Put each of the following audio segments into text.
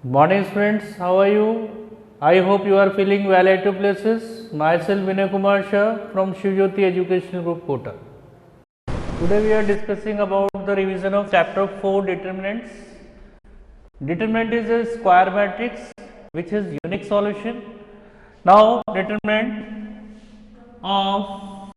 Morning students, how are you? I hope you are feeling well at your places. Myself Vinay Kumar Shah from Shivjyoti Educational Group Kota. Today we are discussing about the revision of chapter 4 determinants. Determinant is a square matrix which is unique solution. Now determinant of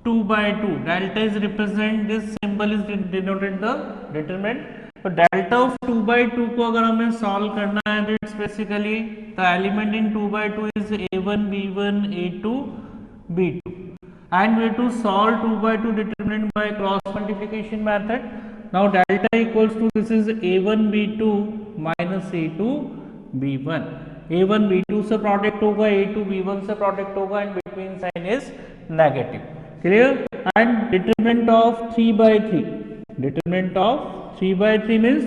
2 by 2, delta is represent, this symbol is denoted the determinant. तो delta of 2 by 2 को अगर हमें solve करना है तो it's basically the element in 2 by 2 is a1 b1 a2 b2 and we have to solve 2 by 2 determinant by cross multiplication method. Now delta equals to this is a1 b2 minus a2 b1. a1 b2 से product होगा, a2 b1 से product होगा and between sign is negative. Clear? And determinant of 3 by 3, determinant of 3 by 3 means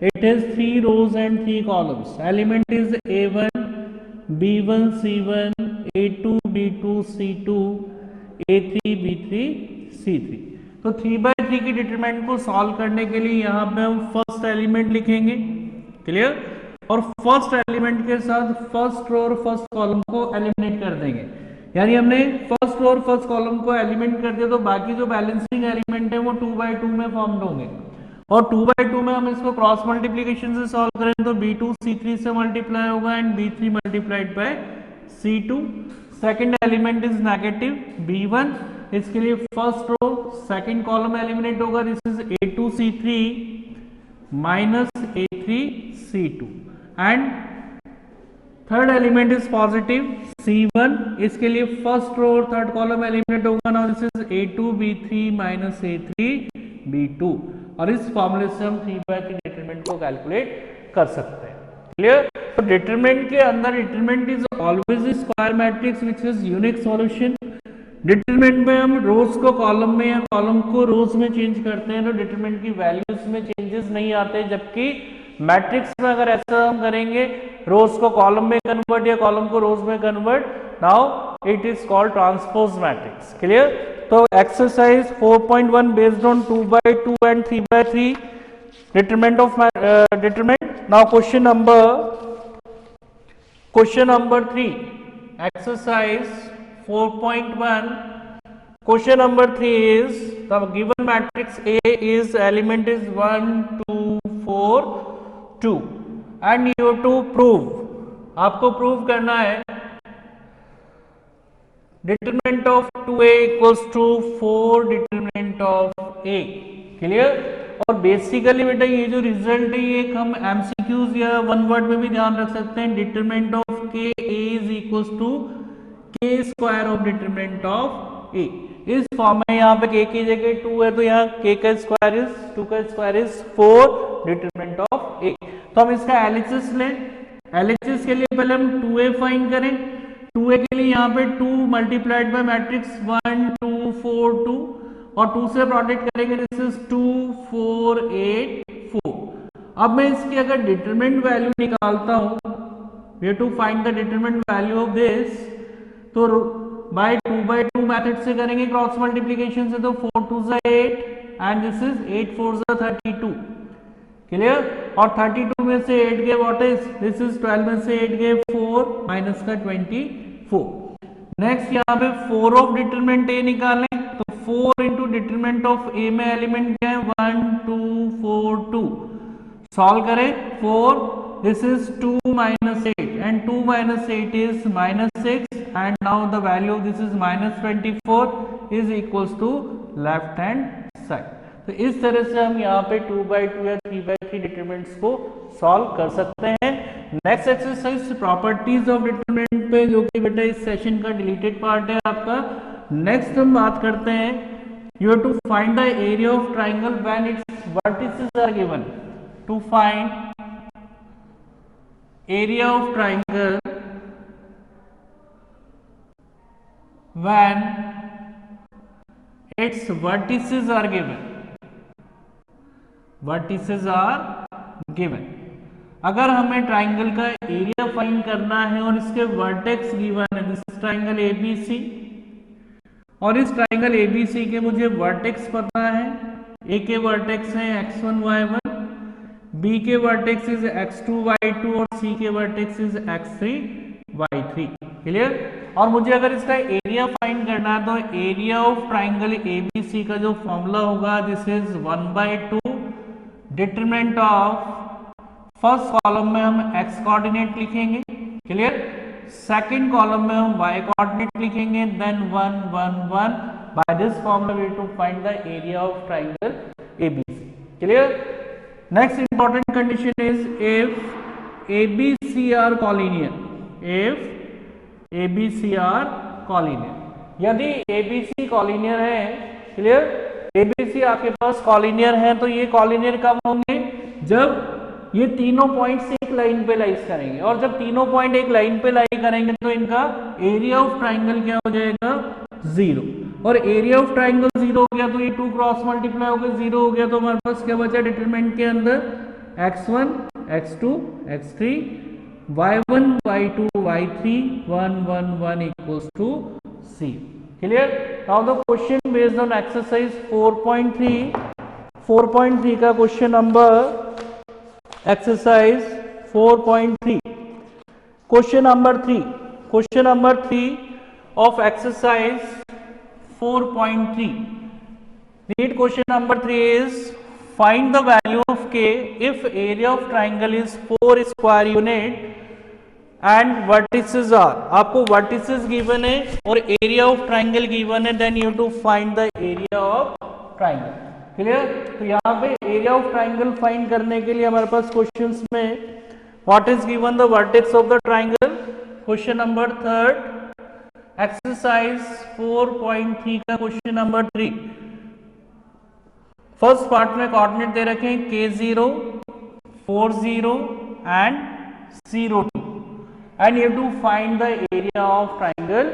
it has 3 rows and 3 columns. Element is a1 b1 c1 a2 b2 c2 a3 b3 c3. तो 3 by 3 की determinant को solve करने के लिए यहाँ पे हम first element लिखेंगे. क्लियर? और फर्स्ट एलिमेंट के साथ फर्स्ट रो और फर्स्ट कॉलम को एलिमिनेट कर देंगे. यानी हमने फर्स्ट रो और फर्स्ट कॉलम को एलिमिनेट कर दिया तो बाकी जो बैलेंसिंग एलिमेंट है वो 2 by 2 में फॉर्म्ड होंगे. और 2 by 2 में हम इसको क्रॉस मल्टीप्लीकेशन से सॉल्व करें तो b2 c3 से मल्टीप्लाई होगा and b3 multiplied by c2. Second element is negative b1, इसके लिए first row second column eliminate होगा. This is a2 c3 minus a3 c2 and third element is positive c1, इसके लिए first row और third column eliminate होगा. Now this is a2 b3 minus a3 b2 और इस फॉर्मूले से हम 3 by 3 डिटरमिनेंट को कैलकुलेट कर सकते हैं. क्लियर? तो डिटरमिनेंट के अंदर determinant is always square matrix which is unique solution. Determinant में हम रोज को कॉलम में या कॉलम को रोज में चेंज करते हैं तो डिटरमिनेंट की वैल्यूज में चेंजेस नहीं आते, जबकि मैट्रिक्स में अगर ऐसा हम करेंगे रोज को कॉलम में कन्वर्ट या कॉलम को रोज में convert, now it is called transpose matrix. Clear? तो exercise 4.1 based on 2 by 2 and 3 by 3 determinant of determinant. Now question number 3, exercise 4.1. Question number 3 is the given matrix A is element is 1 2 4 2 and you have to prove, आपको prove करना है determinant of 2a equals to 4 determinant of a. Clear? और basically बेटा ये जो result है ये हम एमसीक्यूज या वन वर्ड में भी ध्यान रख सकते हैं. डिटरमिनेंट ऑफ के a इज इक्वल्स टू के square of determinant of a. इस फॉर्म में यहाँ पे k की जगह 2 है तो यहाँ k का स्क्वायर इज 2 का square is 4 determinant of a. तो हम इसका एलएचएस लें. एलएचएस के लिए पहले हम 2a फाइंड करें. 2a के लिए यहाँ पे 2 मल्टीप्लाइड बाय मैट्रिक्स 1 2 4 2 और 2 से प्रोडक्ट करेंगे. This is 2 4 8 4. अब मैं इसकी अगर डिटरमिनेंट वैल्यू निकालता हूं, we have to find the determinant value of this, तो बाय 2 by 2 मेथड से करेंगे क्रॉस मल्टीप्लिकेशन से, तो 4 2 8 एंड दिस इज 8 4 32. क्लियर? और 32 में से 8 गए व्हाट इज, दिस इज 12 में से 8 गए 4 माइनस का 24. नेक्स्ट यहाँ पे 4 ऑफ डिटरमिनेंट ए निकालें तो 4 इंटू डिटरमिनेंट ऑफ ए में एलिमेंट क्या है 1 2 4 2. सॉल्व करें 4, this is 2 minus 8 and 2 minus 8 is minus 6 and now the value of this is minus 24 is equals to left hand side. तो इस तरह से हम यहाँ पे 2 by 2 या 3 by 3 डिटरमिनेंट्स को सॉल्व कर सकते हैं. Next exercise properties of determinant पे, जो कि बेटा इस सेशन का डिलीटेड पार्ट है आपका. नेक्स्ट हम बात करते हैं you have to find the area of triangle when its vertices are given. To find area of triangle when its vertices are given. Vertices are given. अगर हमें ट्राइंगल का एरिया फाइंड करना है और इसके वर्टेक्स गिवन है, this triangle ABC, और इस ट्राइंगल एबीसी के मुझे वर्टेक्स पता है. ए के वर्टेक्स हैं x1 y1, बी के वर्टेक्स इज x2 y2 और सी के vertex is x3 y3। Clear. और मुझे अगर इसका एरिया फाइंड करना है तो एरिया ऑफ ट्राइंगल एबीसी का जो फॉर्मूला होगा this is 1/2 determinant of first column में हम x कोऑर्डिनेट लिखेंगे। क्लियर। सेकंड कॉलम में हम y कोऑर्डिनेट लिखेंगे, then 1 1 1। By this formula we to find the area of triangle ABC. Clear. Next important condition is if ABC are collinear, if ABC are collinear, यदि ABC collinear है। Clear. ABC आपके पास collinear है तो ये collinear कब होंगे, जब ये तीनों पॉइंट्स एक लाइन पे लाइज करेंगे, और जब तीनों पॉइंट एक लाइन पे लाई करेंगे तो इनका एरिया ऑफ ट्राइंगल क्या हो जाएगा, 0। और एरिया ऑफ ट्राइंगल 0 हो गया तो ये 2 क्रॉस मल्टीप्लाई हो गया, 0 हो गया तो हमारे पास क्या बचा डिटरमिनेंट के अंदर, x1 x2 x3 y1 y2 y3 1 1 1 equals to c। Clear? Now the question based on exercise 4.3 का question number exercise 4.3 question number 3 of exercise 4.3। read question number 3 is find the value of k if area of triangle is 4 square unit and vertices are, आपको vertices given है और area of triangle given है, then you have to find the area of triangle। Clear. तो यहाँ पे area of triangle find करने के लिए हमारे पास क्वेश्चंस में what is given the vertex of the triangle। Question number 3 exercise 4.3 का क्वेश्चन नंबर 3। फर्स्ट पार्ट में कोऑर्डिनेट दे रखे हैं k0 40 and 02 and you to find the area of triangle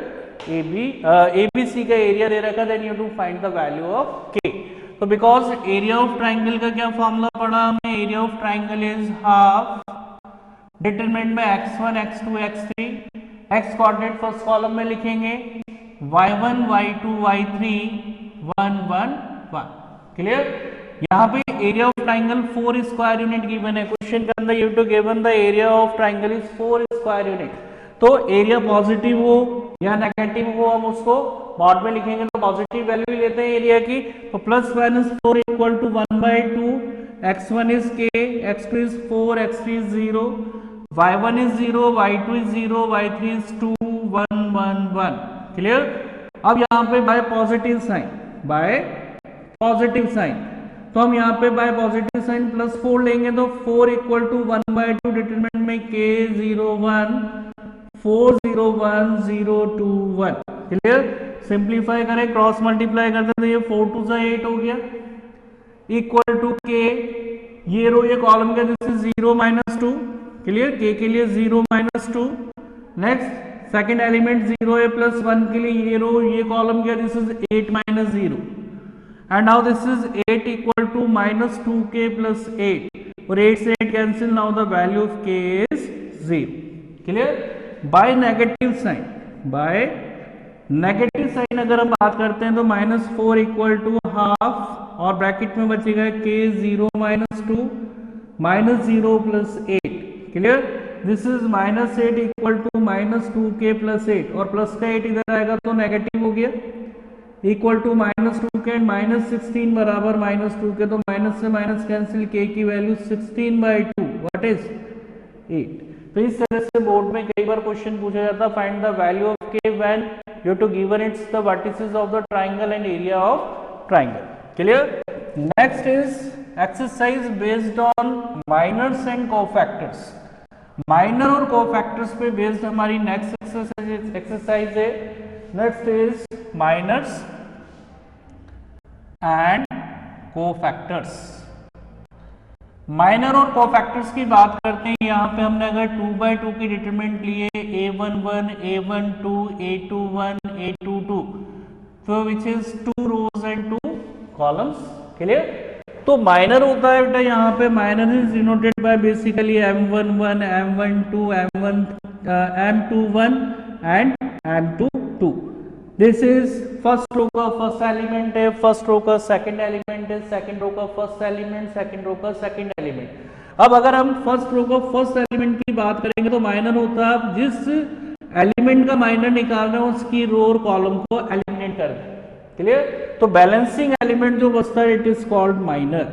ABC का एरिया दे रखा, then you to find the value of k। तो because area of triangle का क्या फॉर्मूला पढ़ा हमने, area of triangle is half determinant में x1 x2 x3, x coordinate first column में लिखेंगे y1 y2 y3 1 1 1। क्लियर। यहाँ पे area of triangle 4 square unit given है क्वेश्चन के अंदर, you to given the area of triangle is 4 square unit. तो area positive हो या नेगेटिव हो हम उसको बोर्ड में लिखेंगे, तो पॉजिटिव वैल्यू लेते हैं एरिया की, तो plus minus 4 equal to 1/2, x1 is k, x2 is 4, x3 is 0, y1 is 0, y2 is 0, y3 is 2 1 1 1। Clear. अब यहाँ पे बाय पॉजिटिव साइन, तो हम यहाँ पे बाय पॉजिटिव साइन प्लस 4 लेंगे, तो 4 इक्वल टू 1/2 डिटरमिनेंट में k 0 1 4 0 1 0 2 1। क्लियर। सिंप्लीफाई करें, क्रॉस मल्टीप्लाई करते हैं तो ये 4 2 सा 8 हो गया, इक्वल टू k, ये रो ये कॉलम का दिस इज 0 -2। क्लियर। k के लिए 0 -2। Next second element 0 a plus 1 के लिए ये रो ये कॉलम क्या, this is 8 -0 and now this is 8 equal to -2k plus 8 और 8 से 8 cancel, now the value of k is 0। Clear. By negative sign अगर हम बात करते हैं तो -4 इक्वल टू हाफ और ब्रैकेट में बचेगा k 0 -2 -0 plus 8। Clear. This is -8 equal to -2k plus 8 और प्लस का 8 इधर आएगा तो नेगेटिव हो गया, इक्वल टू -2k एंड -16 बराबर -2k, तो माइनस से माइनस कैंसिल, k की वैल्यू 16/2 व्हाट इज 8। तो इस तरह से बोर्ड में कई बार क्वेश्चन पूछा जाता, find the value of k when you to given its the vertices of the triangle and area of triangle. Clear. Next is exercise based on minors and cofactors. Minor और cofactors पे based हमारी next exercise है। Next is minors and cofactors. Minor और cofactors की बात करते हैं, यहाँ पे हमने अगर 2/2 की डिटरमिनेंट लिए a11 a12 a21 a22, तो which is 2 rows and 2 columns. Clear. तो माइनर होता है बेटा, यहाँ पे minor is denoted by basically m11 m12 m21 and m22। This is first row का फर्स्ट एलिमेंट है, फर्स्ट रो का सेकंड एलिमेंट है, सेकंड रो का फर्स्ट एलिमेंट, सेकंड रो का सेकंड एलिमेंट। अब अगर हम फर्स्ट रो को फर्स्ट एलिमेंट की बात करेंगे तो माइनर होता है आप जिस एलिमेंट का माइनर निकाल रहे हो उसकी रो और कॉलम को एलिमिनेट कर दें। क्लियर? तो बैलेंसिंग एलिमेंट जो बचता है इट इज कॉल्ड माइनर।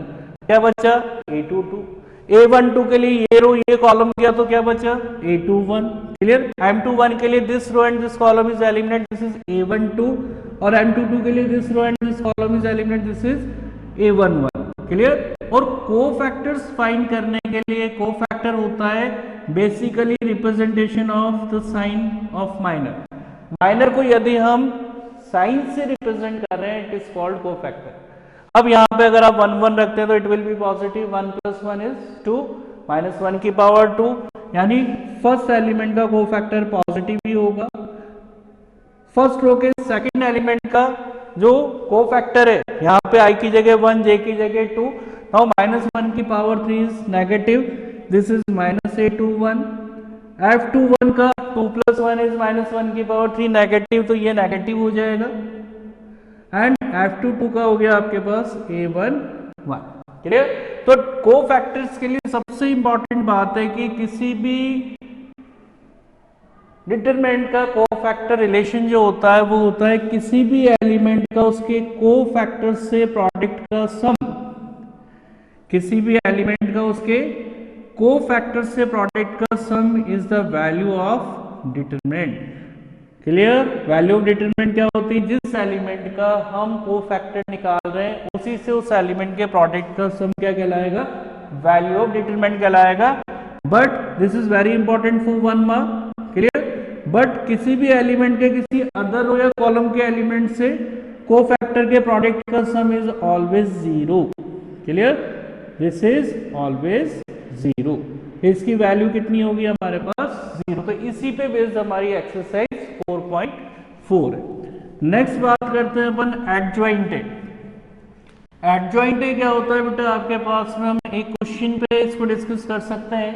क्या बचा? A22। A12 के लिए ये रो ये कॉलम गया तो क्या बचा? A21। क्लियर? M21 के लिए this row and this column is eliminate, this is A12 और M22 के लिए this row and this column is eliminate, this is A11। Clear? और कोफैक्टर्स फाइंड करने के लिए कोफैक्टर होता है basically representation of the sign of minor. Minor को यदि हम साइन से रिप्रेजेंट कर रहे हैं इट इज कॉल्ड कोफैक्टर। अब यहां पे अगर आप 1 1 रखते हैं तो it will be positive, 1 + 1 is 2 -1 की पावर 2, यानी फर्स्ट एलिमेंट का कोफैक्टर पॉजिटिव ही होगा। फर्स्ट रो के सेकंड एलिमेंट का जो कोफैक्टर है यहाँ पे i की जगह 1 j की जगह 2, नाउ -1 की power 3 is negative, this is -A21। F21 का 2 + 1 इज -1 की पावर 3 नेगेटिव, तो ये नेगेटिव हो जाएगा। एंड F22 का हो गया आपके पास A11। क्लियर? तो कोफैक्टर्स के लिए सबसे इंपॉर्टेंट बात है कि किसी भी डिटरमिनेंट का कोफैक्टर रिलेशन जो होता है वो होता है किसी भी एलिमेंट का उसके कोफैक्टर से प्रोडक्ट का सम। किसी भी एलिमेंट का उसके कोफैक्टर से प्रोडक्ट का सम is the value of determinant. Clear? Value of determinant क्या होती है? जिस एलिमेंट का हम कोफैक्टर निकाल रहे हैं उसी से उस एलिमेंट के प्रोडक्ट का सम क्या कहलाएगा? वैल्यू ऑफ डिटरमिनेंट कहलाएगा। But this is very important for 1 mark. Clear? But किसी भी एलिमेंट के किसी अदर रो या कॉलम के एलिमेंट से कोफैक्टर के प्रोडक्ट का सम is always 0। Clear? This is always 0। इसकी वैल्यू कितनी होगी हमारे पास? 0। तो इसी पे बेस्ड हमारी एक्सरसाइज 4.4 है। नेक्स्ट बात करते हैं अपन एडजॉइंटेड। एडजॉइंटेड क्या होता है बेटा? आपके पास में हम एक क्वेश्चन पे इसको डिस्कस कर सकते हैं।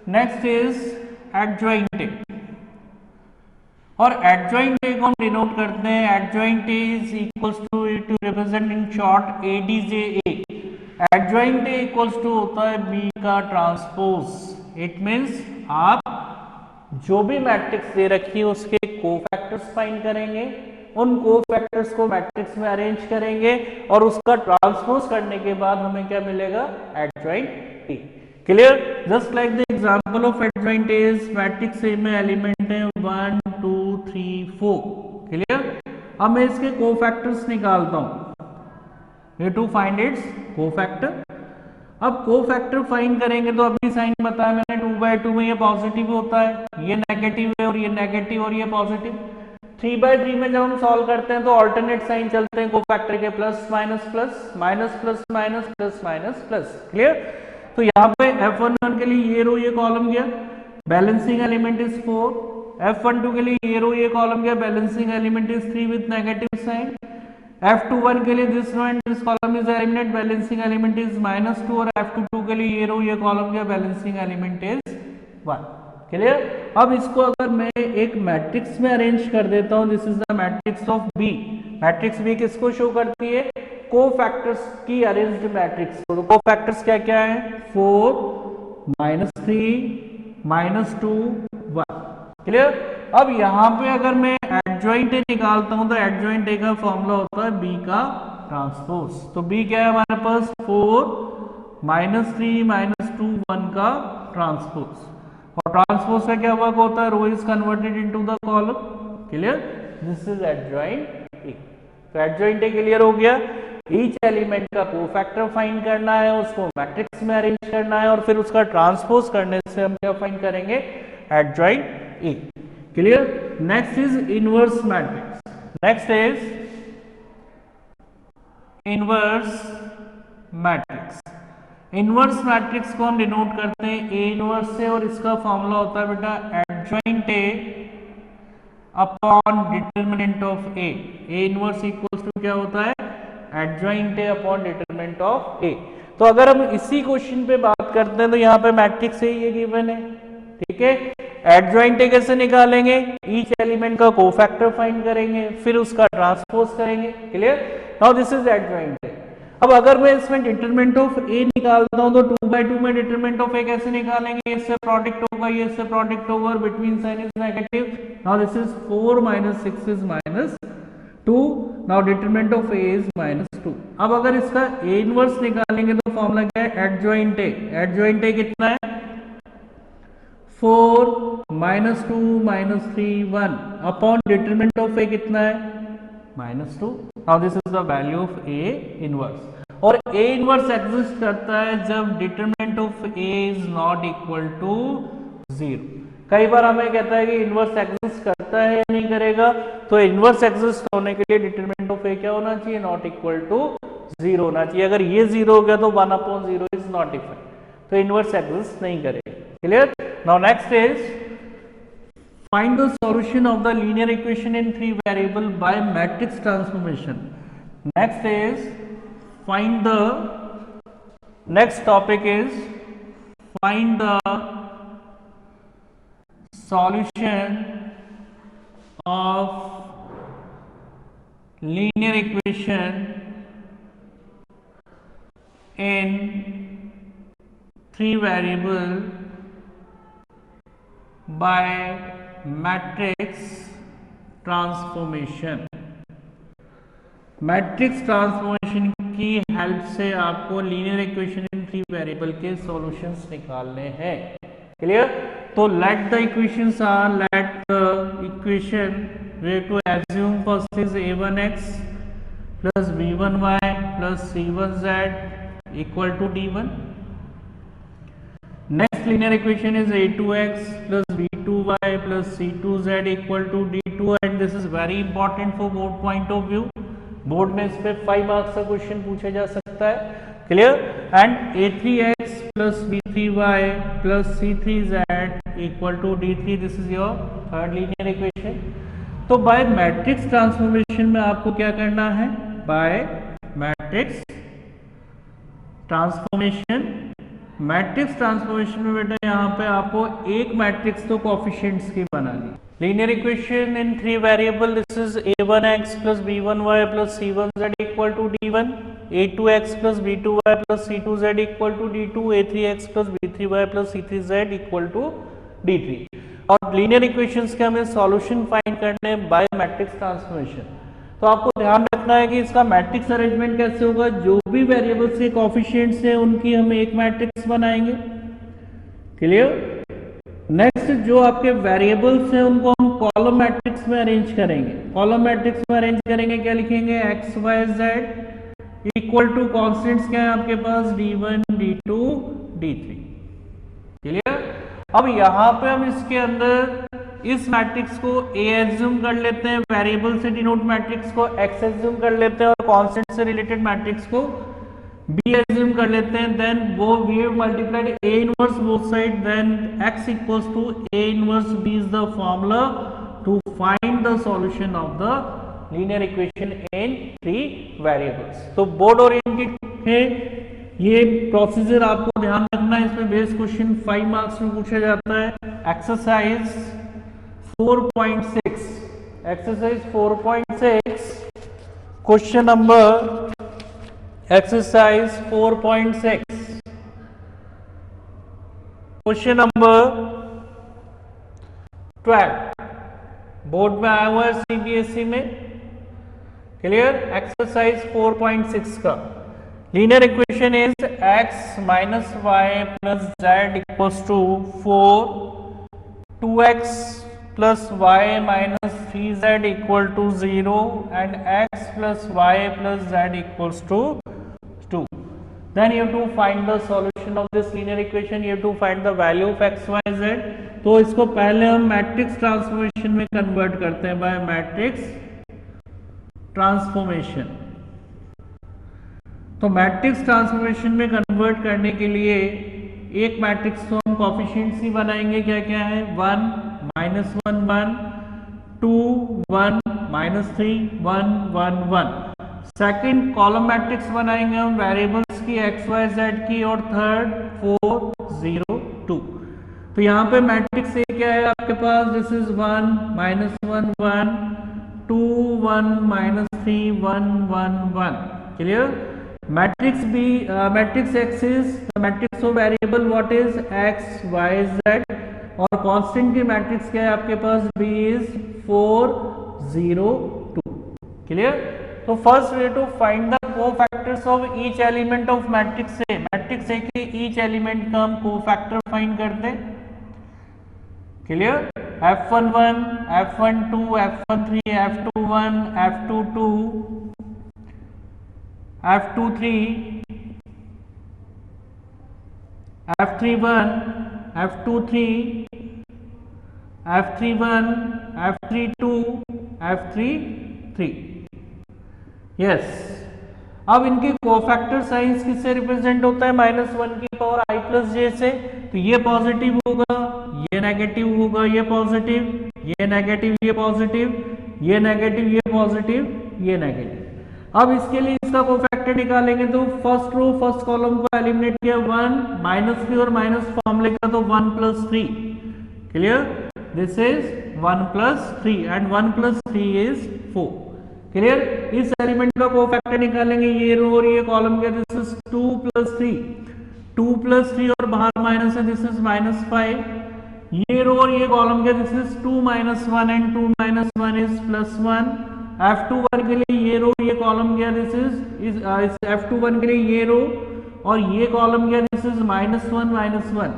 नेक्स्ट इज एडजॉइंटेड, और एडजॉइंटेड को हम डिनोट करते हैं adjoint is equals to represent in short ADJA। Adjoint equals to होता है B का ट्रांसपोज। इट मींस आप जो भी मैट्रिक्स दे रखी है उसके कोफैक्टर्स फाइंड करेंगे, उन कोफैक्टर्स को मैट्रिक्स में अरेंज करेंगे और उसका ट्रांसपोज करने के बाद हमें क्या मिलेगा? Adjoint A। Clear? Just like the example of adjoint is matrix A में एलिमेंट है 1 2 3 4। क्लियर? अब मैं इसके कोफैक्टर्स निकालता हूं टू फाइंड इट्स कोफैक्टर। अब कोफैक्टर फाइंड करेंगे तो अभी साइन बताया मैंने 2/2 में ये पॉजिटिव होता है, ये नेगेटिव है और ये नेगेटिव और ये पॉजिटिव। 3/3 में जब हम सॉल्व करते हैं तो ऑल्टरनेट साइन चलते हैं कोफैक्टर के, plus minus plus minus plus minus plus minus plus. Clear? तो यहाँ पे F11 के लिए ये रो ये कॉलम गया, बैलेंसिंग एलिमेंट इज 4। F12 के लिए ये रो ये कॉलम गया, balancing element is 3 with negative sign. F21 के लिए this row and this column is eliminate, balancing element is -2 और F22 के लिए ये रो ये कॉलम गया, बैलेंसिंग एलिमेंट इज 1। क्लियर? अब इसको अगर मैं एक मैट्रिक्स में अरेंज कर देता हूं, this is the matrix of B। Matrix B किसको शो करती है? कोफैक्टर्स की अरेंज्ड मैट्रिक्स। तो कोफैक्टर्स क्या क्या है? 4 -3 -2 1। क्लियर? अब यहां पे अगर मैं एडजॉइंट निकालता हूं तो एडजॉइंट का फॉर्मूला होता है B का ट्रांसपोज। तो B क्या है हमारे पास? 4 -3 -2 1 का ट्रांसपोज। और ट्रांसपोज का क्या वर्क होता है? Row is converted into the column. Clear? This is adjoint A। तो एडजॉइंट A क्लियर हो गया। ईच एलिमेंट का कोफैक्टर फाइंड करना है, उसको मैट्रिक्स में अरेंज करना है और फिर उसका ट्रांसपोज करने से हम क्या फाइंड करेंगे? Adjoint A। Clear? Next is inverse matrix. Next is inverse matrix. Inverse matrix को हम डिनोट करते हैं A इनवर्स से और इसका फॉर्मूला होता है बेटा adjoint A upon determinant of A। A inverse equals to क्या होता है? Adjoint A upon determinant of A। तो अगर हम इसी क्वेश्चन पे बात करते हैं तो यहाँ पे मैट्रिक्स A ये गिवन है। ठीक है? एडजॉइंट A कैसे निकालेंगे? ईच एलिमेंट का कोफैक्टर फाइंड करेंगे, फिर उसका ट्रांसपोज करेंगे। Clear? Now this is adjoint A। अब अगर मैं इसमें डिटरमिनेंट ऑफ ए निकालता हूं तो 2/2 में डिटरमिनेंट ऑफ ए कैसे निकालेंगे, इससे प्रोडक्ट होगा, ये इससे प्रोडक्ट होगा और between sign is negative. Now this is 4 - 6 is -2। Now determinant of A is -2। अब अगर इसका ए इनवर्स निकालेंगे तो फॉर्मूला क्या है, एडजॉइंट ए। एडजॉइंट ए कितना है, 4 -2 -3 1 अपॉन डिटरमिनेंट ऑफ ए कितना है, -2। Now this is the value of A inverse. और ए इनवर्स एग्जिस्ट करता है जब determinant of A is not equal to 0। कई बार हमें कहता है कि इनवर्स एग्जिस्ट करता है या नहीं करेगा, तो इनवर्स एग्जिस्ट होने के लिए डिटरमिनेंट ऑफ ए क्या होना चाहिए, नॉट इक्वल टू 0 होना चाहिए। अगर ये 0 हो गया तो 1/0 इज नॉट डिफाइंड, तो इनवर्स एग्जिस्ट नहीं करेगा। Clear. Now next is find the solution of the linear equation in 3 variable by matrix transformation. Next is find the next topic is find the solution of linear equation in 3 variable by matrix transformation. Matrix transformation की help से आपको linear equation in 3 variable के solutions निकालने हैं। Clear. तो let the equations are, let the equation we have to assume first is a1x plus b1y plus c1z equal to d1। Next linear equation is a2x plus b2y plus c2z equal to d2 and this is very important for board point of view. Board में इस पे 5 marks का question पूछा जा सकता है। Clear. And a3x plus b3y plus c3z equal to d3, this is your third linear equation. तो by matrix transformation में आपको क्या करना है, by matrix transformation. Matrix transformation में बेटा यहाँ पे आपको एक मैट्रिक्स तो कोएफिशिएंट्स की बनानी। Linear equation in 3 variable, this is a1x plus b1y plus c1z equal to d1, a2x plus b2y plus c2z equal to d2, a3x plus b3y plus c3z equal to d3। और linear equations के हमें solution find करने bye matrix transformation. तो आपको ध्यान रखना है कि इसका मैट्रिक्स अरेंजमेंट कैसे होगा, जो भी वेरिएबल्स के कोएफिशिएंट्स हैं उनकी हम एक मैट्रिक्स बनाएंगे। क्लियर। नेक्स्ट जो आपके वेरिएबल्स हैं उनको हम कॉलम मैट्रिक्स में अरेंज करेंगे। कॉलम मैट्रिक्स में अरेंज करेंगे, क्या लिखेंगे, x y z equal to constants क्या है आपके पास, d1 d2 d3। क्लियर। अब यहाँ पे हम इसके अंदर इस मैट्रिक्स को A एज्यूम कर लेते हैं, वेरिएबल से डिनोट मैट्रिक्स को X एज्यूम कर लेते हैं और कांस्टेंट से रिलेटेड मैट्रिक्स को B एज्यूम कर लेते हैं। देन वो we have multiplied A inverse both side, then X equals to A inverse B is the formula to find the solution of the linear equation in 3 variables. तो board oriented है ये procedure, आपको ध्यान रखना है। इसमें base question 5 marks में पूछा जाता है। Exercise 4.6, exercise 4.6, question number exercise 4.6, question number 12 board में आया हुआ है सीबीएसई में। क्लियर। एक्सरसाइज 4.6 का linear equation is x minus y plus z equals to 4, 2x plus y minus 3z equal to 0 and x plus y plus z equals to 2. Then you have to find the solution of this linear equation. You have to find the value of x, y, z. तो इसको पहले हम matrix transformation में convert करते हैं bye matrix transformation. तो matrix transformation में convert करने के लिए एक मैट्रिक्स को हम कोएफिशिएंट्स ही बनाएंगे। क्या क्या है, 1 -1 1, 2 1 -3 1 1 1। सेकंड कॉलम मैट्रिक्स बनाएंगे हम वेरिएबल्स की x y z की, और थर्ड 4 0 2। तो यहाँ पे मैट्रिक्स ए क्या है आपके पास, this is 1 -1 1, 2 1 -3 1 1 1। Clear. Matrix B, matrix X is matrix of variable what is X Y Z, और कांस्टेंट की मैट्रिक्स क्या है आपके पास, बी इज 4 0 2। क्लियर? तो first way to find the cofactors of each element of matrix A, matrix A के each element का हम कोफैक्टर फाइंड करते हैं। Clear? f11 f12 f13 f21 f22 f23 f31 f23 f31 f32 f33। Yes, अब इनके cofactor science किससे represent होता है, -1 की पावर i प्लस जे से। तो ये पॉजिटिव होगा, ये नेगेटिव होगा, ये पॉजिटिव, ये नेगेटिव, ये पॉजिटिव, ये नेगेटिव, ये पॉजिटिव, ये नेगेटिव। अब इसके लिए इसका कोफैक्टर निकालेंगे तो फर्स्ट रो फर्स्ट कॉलम को एलिमिनेट किया, 1 -3 और माइनस फॉर्म लेकर तो 1 + 3। Clear? This is 1 + 3 and 1 + 3 is 4। Clear? इस एलिमेंट का कोफैक्टर निकालेंगे, ये रो और ये कॉलम का, दिस इज 2 + 3, 2 + 3 और बाहर माइनस है, दिस इज -5। ये रो और ये कॉलम का, this is 2 - 1 and 2 - 1 is +1। F21 के लिए ये रो ये कॉलम गया, दिस इज F21 के लिए ये रो और ये कॉलम गया, this is -1 -1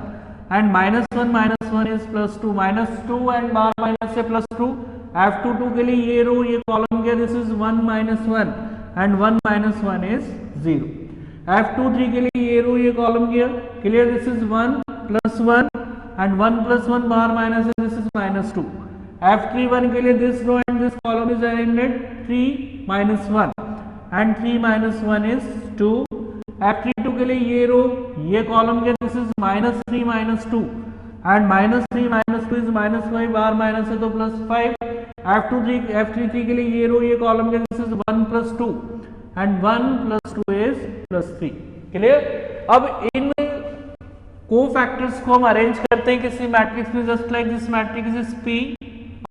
and -1 -1 is +2, -2 and बाहर माइनस से +2। F22 के लिए ये रो ये कॉलम गया, this is 1 -1 and 1 - 1 is 0। F23 के लिए ये रो ये कॉलम गया, क्लियर? दिस इज 1 + 1 एंड 1 + 1 बाहर माइनस है, दिस इज -2। F31 के लिए this row and this column is arranged 3 - 1 and 3 - 1 is 2। F32 के लिए ये रो ये कॉलम के, दिस इज -3 - 2 एंड -3 - 2 इज -5, बाहर माइनस है तो +5। F33 के लिए ये रो ये कॉलम के, this is 1 + 2 and 1 + 2 is +3। Clear? अब इन कोफैक्टर्स को हम अरेंज करते हैं किसी मैट्रिक्स में, just like this matrix is P,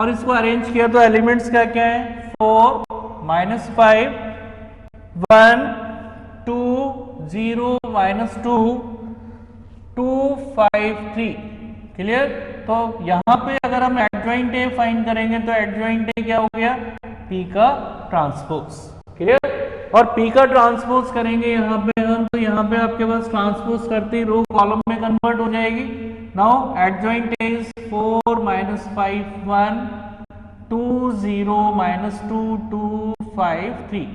और इसको अरेंज किया तो एलिमेंट्स क्या क्या है, 4 -5 1 2 0 -2 2 5 3। क्लियर? तो यहां पे अगर हम एडजॉइंट ए फाइंड करेंगे तो एडजॉइंट ए क्या हो गया, P का ट्रांसपोज। क्लियर? और P का ट्रांसपोज करेंगे यहाँ पे हम, तो यहाँ पे आपके पास ट्रांसपोज करते ही रो कॉलम में कन्वर्ट हो जाएगी। Now adjoint A is 4 -5 1 2 0 -2 2 5 3।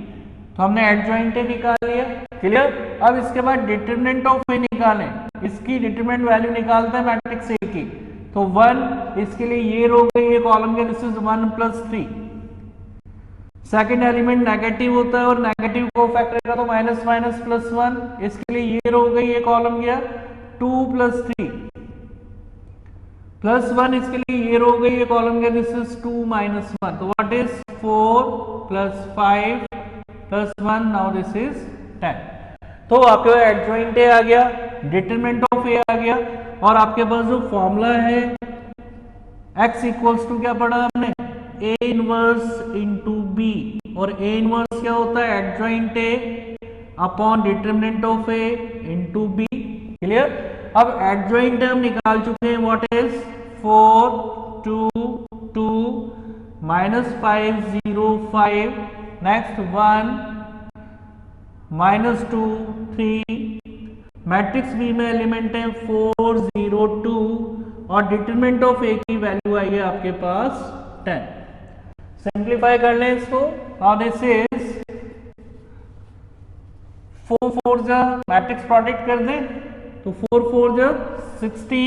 तो हमने एडजॉइंट ए निकाल लिया। क्लियर? अब इसके बाद डिटरमिनेंट ऑफ ए निकालें, इसकी डिटरमिनेंट वैल्यू निकालते हैं मैट्रिक्स ए की। तो 1 इसके लिए ये रो गई ये कॉलम के, this is 1 + 3। Second element negative होता है और नेगेटिव कोफैक्टर का तो -, +1, इसके लिए ये रो गई ये कॉलम गया 2 + 3 +1, इसके लिए ये रो गई ये कॉलम गया, दिस इज 2 - 1। तो what is 4 + 5 + 1, now this is 10। तो आपके पास एडजॉइंट ए आ गया, डिटरमिनेंट ऑफ ए आ गया, और आपके पास जो फॉर्मूला है x = क्या पढ़ा हमने, A इनवर्स × B, और A इनवर्स क्या होता है, adjoint A upon determinant of A × B। Clear? अब एडजॉइंट हम निकाल चुके हैं, what is 4 2 2 -5 0 5, next 1 -2 3, matrix B में एलिमेंट है 4 0 2, और डिटरमिनेंट ऑफ ए की वैल्यू आई है आपके पास 10। सिंप्लीफाई कर लें इसको, नाउ दिस इज 4 4 जा मैट्रिक्स प्रोडक्ट कर दें तो 4 4 जा 16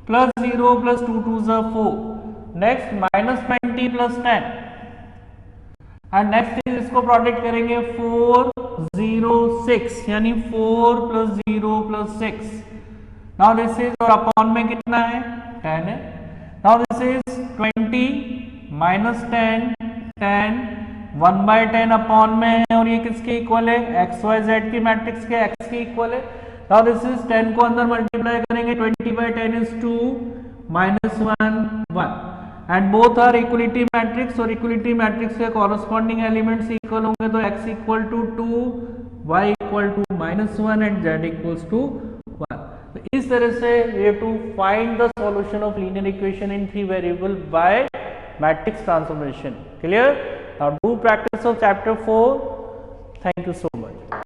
+ 0 + 2 2 जा 4, नेक्स्ट -20 + 10, एंड नेक्स्ट इज इसको प्रोडक्ट करेंगे 4 0 6, यानी 4 + 0 + 6। नाउ दिस इज, और अपॉन में कितना है 10 है। नाउ दिस इज 20 -10 10 1/10 अपॉन में है, और ये किसके इक्वल है, XYZ की मैट्रिक्स के x के इक्वल है। नाउ दिस इज 10 को अंदर मल्टीप्लाई करेंगे, 20/10 is 2 -1 1, and both are equality matrix, और इक्वलिटी मैट्रिक्स के कॉरस्पॉन्डिंग एलिमेंट्स इक्वल होंगे तो x = 2 y equal to -1 and z equals to 1। तो इस तरह से we have to find the solution of linear equation in 3 variable by matrix transformation. Clear? Now do practice of chapter 4। Thank you so much.